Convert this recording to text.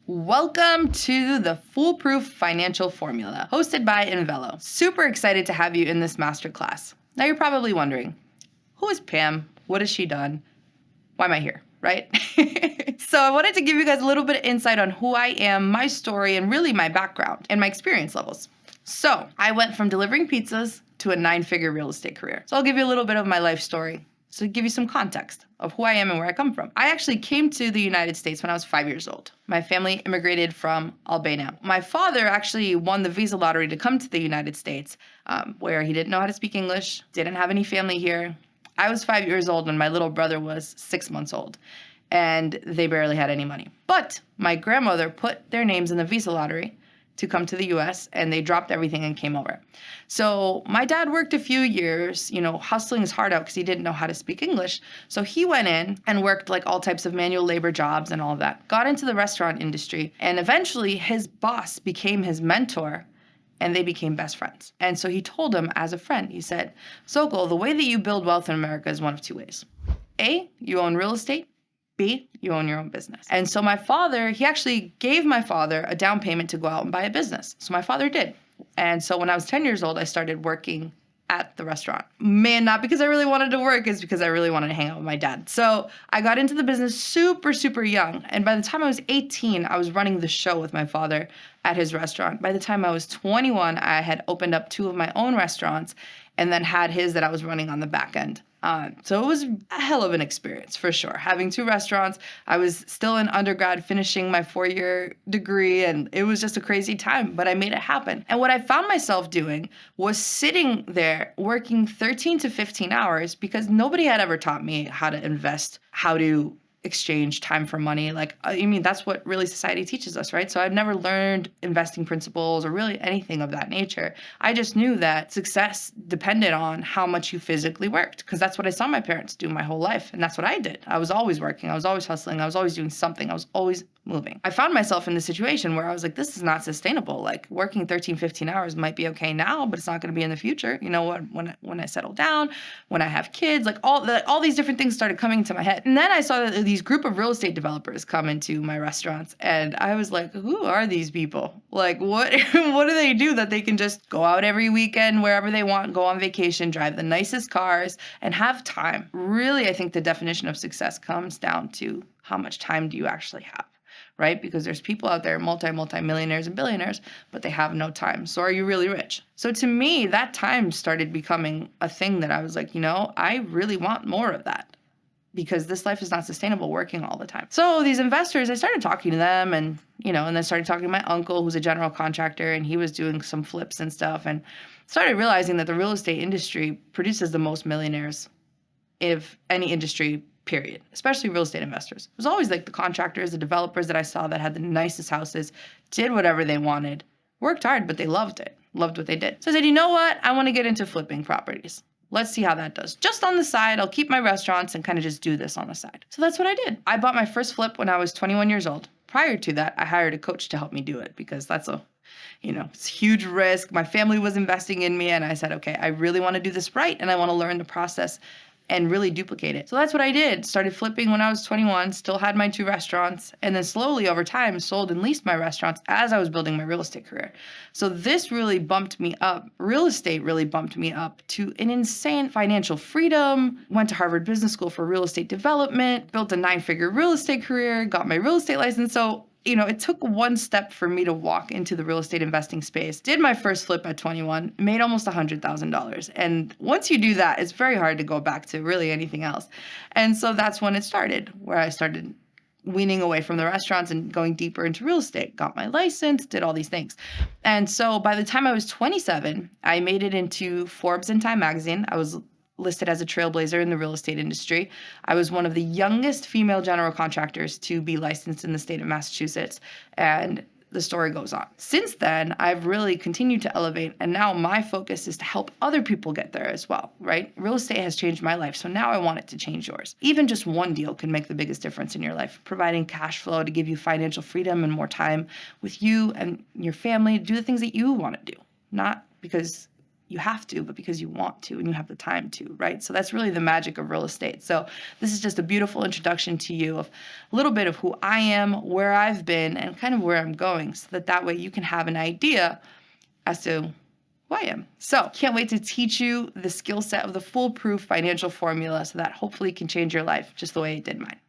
Welcome to the Foolproof Financial Formula, hosted by Invelo. Super excited to have you in this masterclass. Now you're probably wondering, who is Pam? What has she done? Why am I here, right? So I wanted to give you guys a little bit of insight on who I am, my story, and really my background and my experience levels. So I went from delivering pizzas to a 9-figure real estate career. So I'll give you a little bit of my life story. So to give you some context of who I am and where I come from. I actually came to the United States when I was 5 years old. My family immigrated from Albania. My father actually won the visa lottery to come to the United States, where he didn't know how to speak English, didn't have any family here. I was 5 years old when my little brother was 6 months old, and they barely had any money. But my grandmother put their names in the visa lottery to come to the US, and they dropped everything and came over. So my dad worked a few years, hustling his heart out because he didn't know how to speak English. So he went in and worked like all types of manual labor jobs and all of that, got into the restaurant industry, and eventually his boss became his mentor and they became best friends. And so he told him as a friend, he said, Sokol, the way that you build wealth in America is one of two ways. A, you own real estate. B, you own your own business. And so my father, he actually gave my father a down payment to go out and buy a business. So my father did. And so when I was 10 years old, I started working at the restaurant. Man, not because I really wanted to work, it's because I really wanted to hang out with my dad. So I got into the business super, super young. And by the time I was 18, I was running the show with my father at his restaurant. By the time I was 21, I had opened up 2 of my own restaurants and then had his that I was running on the back end. So it was a hell of an experience for sure. Having 2 restaurants, I was still in undergrad finishing my 4-year degree, and it was just a crazy time, but I made it happen. And what I found myself doing was sitting there working 13 to 15 hours because nobody had ever taught me how to invest, how to exchange time for money. That's what really society teaches us, right? So I've never learned investing principles or really anything of that nature. I just knew that success depended on how much you physically worked, because that's what I saw my parents do my whole life. And that's what I did. I was always working. I was always hustling. I was always doing something. I was always moving. I found myself in the situation where I was like, this is not sustainable. Like working 13, 15 hours might be okay now, but it's not going to be in the future. You know what? When I settle down, when I have kids, like all these different things started coming to my head. And then I saw that these group of real estate developers come into my restaurants, and I was like, who are these people? Like, what do they do that they can just go out every weekend wherever they want, go on vacation, drive the nicest cars, and have time? Really, I think the definition of success comes down to how much time do you actually have, right? Because there's people out there, multi-millionaires and billionaires, but they have no time. So are you really rich? So to me, that time started becoming a thing that I was like, I really want more of that, because this life is not sustainable working all the time. So these investors, I started talking to them and then started talking to my uncle, who's a general contractor, and he was doing some flips and stuff, and started realizing that the real estate industry produces the most millionaires of any industry, period, especially real estate investors. It was always like the contractors, the developers that I saw that had the nicest houses, did whatever they wanted, worked hard, but they loved it, loved what they did. So I said, you know what? I want to get into flipping properties. Let's see how that does. Just on the side, I'll keep my restaurants and kind of just do this on the side. So that's what I did. I bought my first flip when I was 21 years old. Prior to that, I hired a coach to help me do it, because that's it's a huge risk. My family was investing in me, and I said, okay, I really want to do this right, and I want to learn the process and really duplicate it. So that's what I did. Started flipping when I was 21, still had my 2 restaurants, and then slowly over time sold and leased my restaurants as I was building my real estate career. So this really bumped me up. Real estate really bumped me up to an insane financial freedom. Went to Harvard Business School for real estate development, built a 9-figure real estate career, got my real estate license. So it took one step for me to walk into the real estate investing space. Did my first flip at 21, made almost $100,000. And once you do that, it's very hard to go back to really anything else. And so that's when it started, where I started weaning away from the restaurants and going deeper into real estate, got my license, did all these things. And so by the time I was 27, I made it into Forbes and Time magazine. I was listed as a trailblazer in the real estate industry. I was one of the youngest female general contractors to be licensed in the state of Massachusetts, and the story goes on. Since then, I've really continued to elevate, and now my focus is to help other people get there as well, right? Real estate has changed my life, so now I want it to change yours. Even just one deal can make the biggest difference in your life, providing cash flow to give you financial freedom and more time with you and your family, do the things that you want to do, not because you have to, but because you want to and you have the time to, right? So that's really the magic of real estate. So this is just a beautiful introduction to you of a little bit of who I am, where I've been, and kind of where I'm going, so that way you can have an idea as to who I am. So can't wait to teach you the skill set of the foolproof financial formula so that hopefully can change your life just the way it did mine.